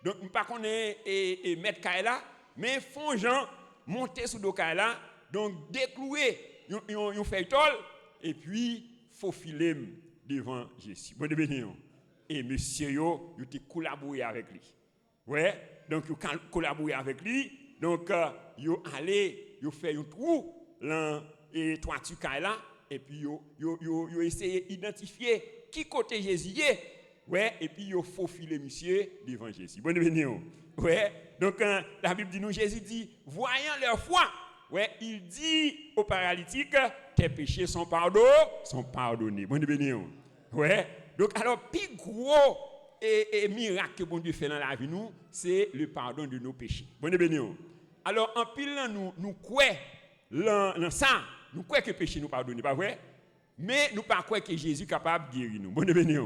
donc pas qu'on est et mettre Kaila, mais font gens monter sous do Kaila, donc déclouer yon feuilleton et puis faufiler devant Jésus. Bon béni. Et monsieur yo, il a collaboré avec lui. Ouais, donc il a collaboré avec lui. Donc il allé, il fait un trou dans et toiture là et puis il essayé d'identifier qui côté Jésus est. Ouais, et puis il faufilé monsieur devant Jésus. Bon béni. Ouais, donc la Bible dit nous Jésus dit voyant leur foi. Ouais, il dit aux paralytiques tes péchés sont pardonnés. Bon béni. Ouais. Donc, alors, plus gros et miracle que bon Dieu fait dans la vie, nous, c'est le pardon de nos péchés. Bon béni. Alors, en pile, nous croyons dans ça, nous croyons que le péché nous pardonne, pas vrai? Mais nous ne croyons pas que Jésus est capable de guérir nous. Bon béni.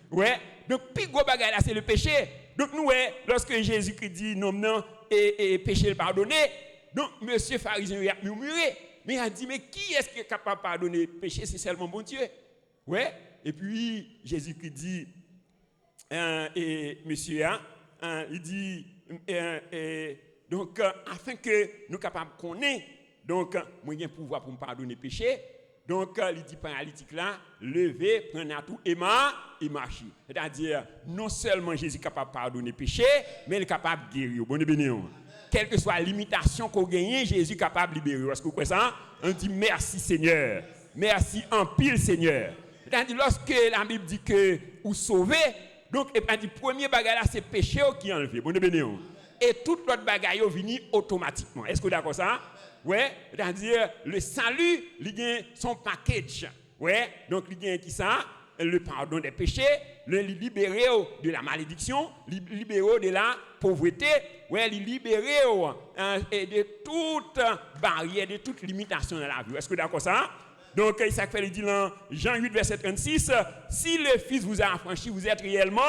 Ouais. Donc, plus gros bagage là, c'est le péché. Donc, nous, lorsque Jésus-Christ dit non, et péché le pardonner, donc, monsieur pharisien, il a murmuré. Mais il a dit, mais qui est-ce qui est capable de pardonner le péché? C'est seulement bon Dieu. Ouais. Et puis, Jésus-Christ dit, et monsieur, il dit, donc, afin que nous capables de connaître, donc, moi, j'ai un pouvoir pour me pardonner le péché. Donc, il dit, paralytique là, levez, prenez à tout et marchez. C'est-à-dire, non seulement Jésus est capable de pardonner le péché, mais il est capable de guérir. Bon béni. Quelle que soit la limitation qu'on gagne, Jésus est capable de libérer. Est-ce que vous croyez ça? On dit merci Seigneur. Merci en pile Seigneur. C'est-à-dire, lorsque la Bible dit que vous sauvez, donc, et dit, premier bagage c'est péché qui est enlevé. Bon béni. Et tout l'autre bagage vient automatiquement. Est-ce que vous d'accord ça? Ouais, c'est-à-dire, le salut, il a son package. Ouais, donc, il a qui ça? Le pardon des péchés, le libérer de la malédiction, le libérer de la pauvreté, ouais, le libérer de toute barrière, de toute limitation dans la vie. Est-ce que vous d'accord ça? Donc, il s'appelle, il dit dans Jean 8, verset 36, si le Fils vous a affranchi, vous êtes réellement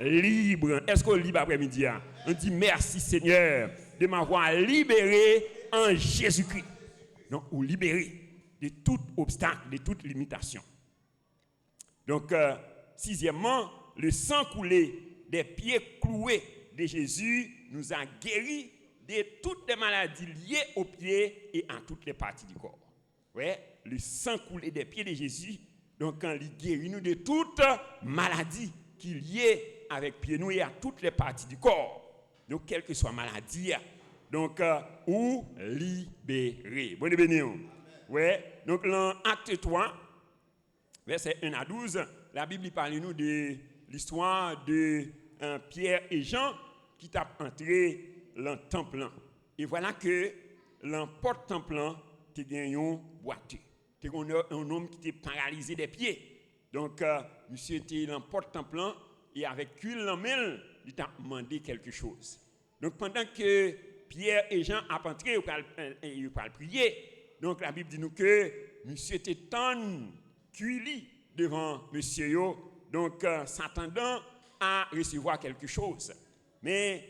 libre. Est-ce qu'on est libre après-midi? On dit merci Seigneur de m'avoir libéré en Jésus-Christ. Donc, vous libérez de tout obstacle, de toute limitation. Donc, sixièmement, le sang coulé des pieds cloués de Jésus nous a guéris de toutes les maladies liées aux pieds et à toutes les parties du corps. Ouais, le sang coulé des pieds de Jésus Donc, quand il guérit nous de toute maladie qui est liée avec pied nous et à toutes les parties du corps. Donc, quelle que soit maladie, donc, ou libéré. Bonne béni. Ouais. Donc, dans Acte 3, versets 1 à 12, la Bible parle nous de l'histoire de Pierre et Jean qui sont entrés dans le temple. Et voilà que dans le porte-temple, tu as un boiteux. Tu as un homme qui était paralysé des pieds. Donc, monsieur était dans le porte-temple et avec huile en main, il t'a demandé quelque chose. Donc, pendant que Pierre et Jean ont entré, ils ont prié. Donc, la Bible dit nous que monsieur était tant cuit devant monsieur, donc s'attendant à recevoir quelque chose. Mais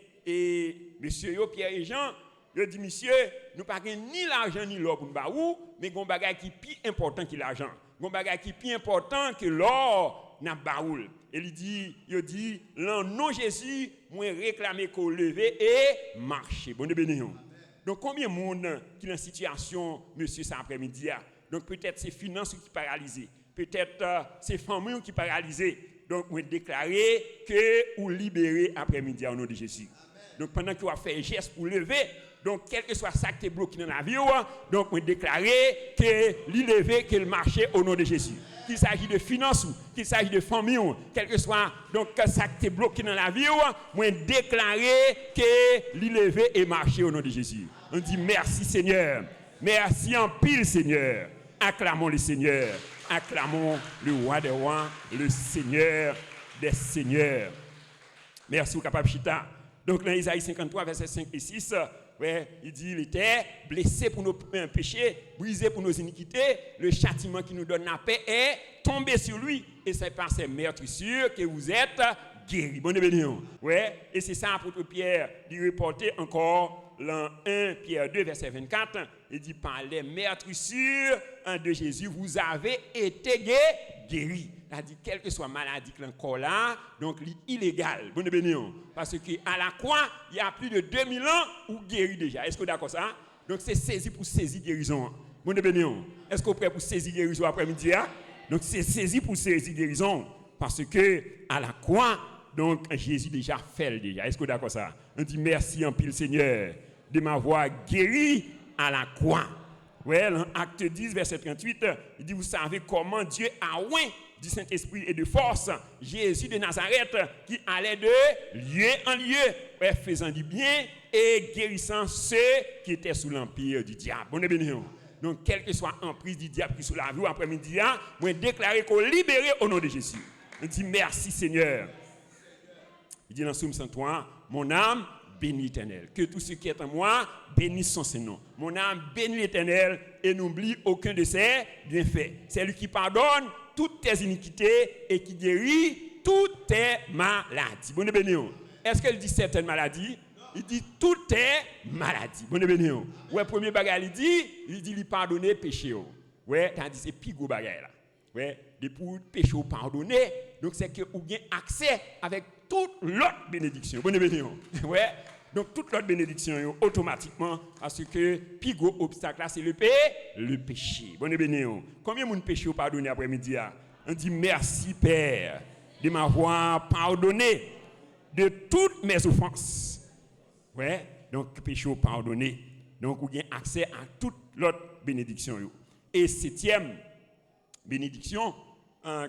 monsieur Pierre et Jean, ils dit monsieur, nous n'avons ni l'argent ni l'or pour nous baou, mais nous avons un bagage qui est plus important que l'argent. Nous avons un bagage qui est plus important que l'or n'a baoul. Et il dit, dans nom de Jésus, moi réclamer qu'on leve et marcher. Bonne bénédiction. Donc combien de monde qui est dans situation, monsieur, cet après-midi? Donc peut-être c'est finances qui sont paralysées. Peut-être c'est familles qui sont paralysées. Donc, on déclarer que vous libérez après-midi au nom de Jésus. Donc, pendant que vous faites un geste pour lever, donc, quel que soit ça qui est bloqué dans la vie, donc, on déclarer que l'élever, que le marché au nom de Jésus. Qu'il s'agit de finances, qu'il s'agit de famille, quel que soit donc, ça qui est bloqué dans la vie, on déclarer que l'élever et marcher au nom de Jésus. On dit merci Seigneur. Merci en pile Seigneur. Acclamons le Seigneur. Acclamons le roi des rois, le Seigneur des seigneurs. Merci au capable Chita. Donc dans Isaïe 53, versets 5 et 6, ouais, il dit, il était blessé pour nos péchés, brisé pour nos iniquités, le châtiment qui nous donne la paix est tombé sur lui, et c'est par ses meurtrissures que vous êtes guéris. Bonne bénédiction. Ouais, et c'est ça, apôtre Pierre, il reportait encore dans 1 Pierre 2, verset 24, il dit, par les meurtrissures de Jésus, vous avez été guéris. Il a dit, quelle que soit maladie que l'encore là, donc illégal. Bonne bénédiction. Parce qu'à la croix, il y a plus de 2000 ans, ou guéri déjà. Est-ce que vous êtes d'accord ça? Donc c'est saisi pour saisir guérison. Bonne bénédiction. Est-ce que vous êtes prêt pour saisir guérison après-midi? Donc c'est saisi pour saisir guérison. Parce que à la croix, donc Jésus déjà fait déjà. Est-ce que vous êtes d'accord ça? On dit merci en pile Seigneur de m'avoir guéri à la croix. Ouais, dans Acte 10, verset 38, il dit, vous savez comment Dieu a oint du Saint-Esprit et de force Jésus de Nazareth qui allait de lieu en lieu, ouais, faisant du bien et guérissant ceux qui étaient sous l'empire du diable. Bonne bénédiction. Donc, quelle que soit l'emprise du diable qui est sous la vie après-midi, moi déclarer qu'on libéré au nom de Jésus. Il dit merci Seigneur. Il dit dans Psaume 103, mon âme bénis l'Éternel. Que tout ce qui est en moi bénisse son Saint-Nom. Mon âme bénit l'Éternel et n'oublie aucun de ses bienfaits. C'est lui qui pardonne toutes tes iniquités et qui guérit toutes tes maladies. Bonne bénédiction. Est-ce qu'elle dit certaines maladies? Il dit toutes tes maladies. Bonne bénédiction. Ouais, premier bagage, il dit lui pardonner péché. Ouais, tandis c'est plus gros bagage là. Ouais, pour péché pardonner, donc c'est que vous avez accès avec toute l'autre bénédiction. Bonne bénédiction. Ouais. Donc toute l'autre bénédiction automatiquement parce que plus gros obstacle là c'est le péché. Bonne bénédiction. Combien de péché vous pardonné après-midi? On dit merci Père de m'avoir pardonné de toutes mes offenses. Ouais. Donc péché pardonné. Donc vous avez accès à toute l'autre bénédiction. Et septième bénédiction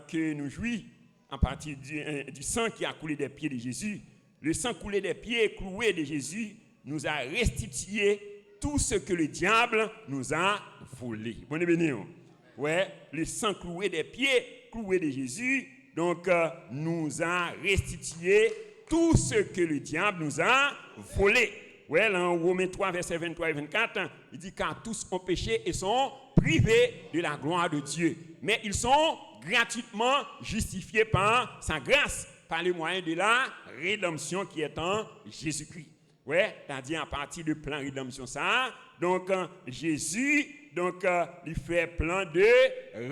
que nous jouissons à partir du sang qui a coulé des pieds de Jésus. Le sang coulé des pieds cloués de Jésus nous a restitué tout ce que le diable nous a volé. Bonne bénédiction. Ouais, le sang cloué des pieds cloués de Jésus donc nous a restitué tout ce que le diable nous a volé. Ouais, dans Romains 3 versets 23 et 24, il dit car tous ont péché et sont privés de la gloire de Dieu, mais ils sont gratuitement justifiés par sa grâce, par le moyen de la rédemption qui est en Jésus-Christ. Ouais, c'est-à-dire à partir du plan rédemption ça, donc Jésus, donc il fait plan de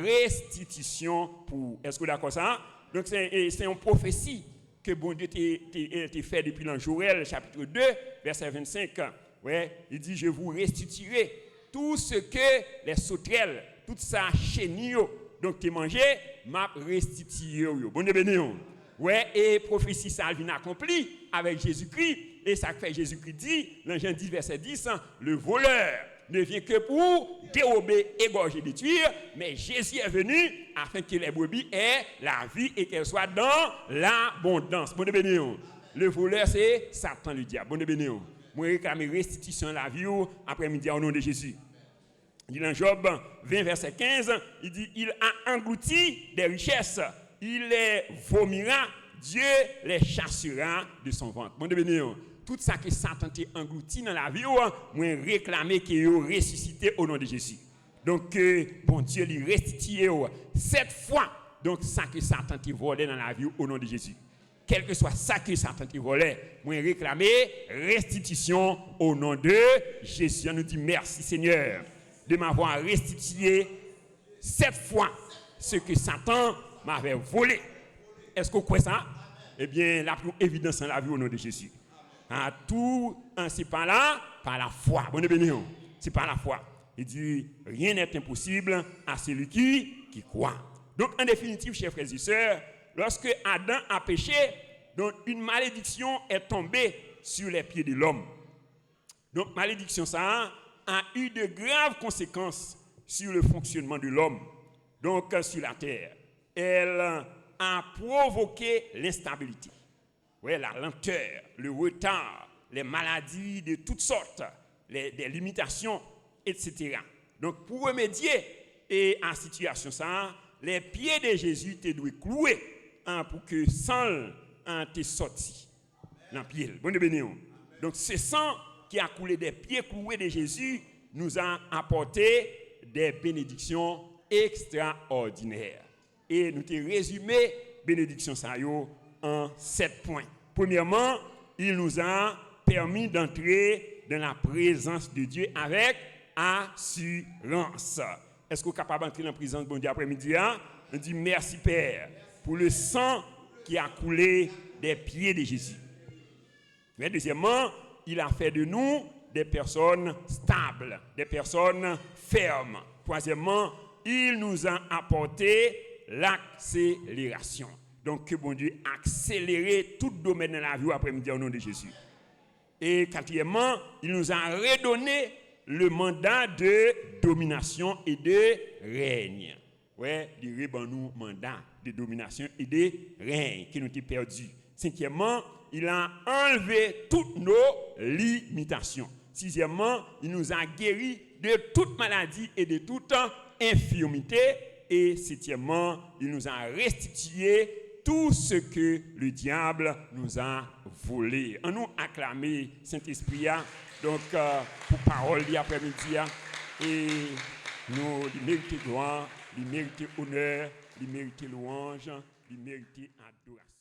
restitution pour. Est-ce que vous êtes d'accord ça? Donc c'est une prophétie que bon Dieu t'a fait depuis l'an Joël chapitre 2 verset 25. Ouais, il dit je vous restituerai tout ce que les sauterelles, toute sa chenille, donc tu mangé, m'a restitué. Bon Dieu béni. Ouais, et prophétie ça vient accomplie avec Jésus-Christ. Et ça fait Jésus-Christ dit, dans Jean 10, verset 10, le voleur ne vient que pour dérober, égorger, détruire, mais Jésus est venu afin que les brebis aient la vie et qu'elles soient dans l'abondance. Bon Dieu béni. Le voleur, c'est Satan, le diable. Bon Dieu béni. Moi, réclame restitution de la vie après-midi au nom de Jésus. Il dit dans Job 20, verset 15, il dit, il a englouti des richesses, il les vomira, Dieu les chassera de son ventre. Bon Dieu béni. Tout ça que Satan t'a englouti dans la vie, moi réclamer qu'il ressuscité au nom de Jésus. Donc, bon Dieu lui restitue 7 fois. Donc, ça que Satan t'a volé dans la vie au nom de Jésus. Quel que soit ça que Satan t'a volé, moi réclamer restitution au nom de Jésus. On nous dit merci Seigneur de m'avoir restitué 7 fois ce que Satan m'avait volé. Est-ce que vous croyez ça? Eh bien, la plus évidence dans la vie au nom de Jésus. Tout, c'est par la foi. Bon béni, c'est par la foi. Il dit, rien n'est impossible à celui qui croit. Donc, en définitive, chers frères et sœurs, lorsque Adam a péché, donc une malédiction est tombée sur les pieds de l'homme. Donc, malédiction, ça a eu de graves conséquences sur le fonctionnement de l'homme, donc sur la terre. Elle a provoqué l'instabilité. Oui, la lenteur, le retard, les maladies de toutes sortes, des limitations, etc. Donc, pour remédier à la situation, ça, les pieds de Jésus te doivent clouer pour que sang te sorti dans le pied. Bon béni. Donc, ce sang qui a coulé des pieds cloués de Jésus nous a apporté des bénédictions extraordinaires. Et nous te résumé bénédiction ça en 7 points. Premièrement, il nous a permis d'entrer dans la présence de Dieu avec assurance. Est-ce que vous êtes capable d'entrer dans la présence de bon Dieu après-midi? On dit merci Père pour le sang qui a coulé des pieds de Jésus. Mais deuxièmement, il a fait de nous des personnes stables, des personnes fermes. Troisièmement, il nous a apporté l'accélération. Donc, que bon Dieu accélère tout domaine dans la vie après-midi au nom de Jésus. Et quatrièmement, il nous a redonné le mandat de domination et de règne. Ouais, il reban nous mandat de domination et de règne qui nous a perdu. Cinquièmement, il a enlevé toutes nos limitations. Sixièmement, il nous a guéris de toute maladie et de toute infirmité. Et septièmement, il nous a restitué tout ce que le diable nous a volé. On nous acclamer Saint-Esprit, donc pour parole l'après-midi, et nous mériter gloire, lui mériter honneur, lui mériter louange, lui mériter adoration.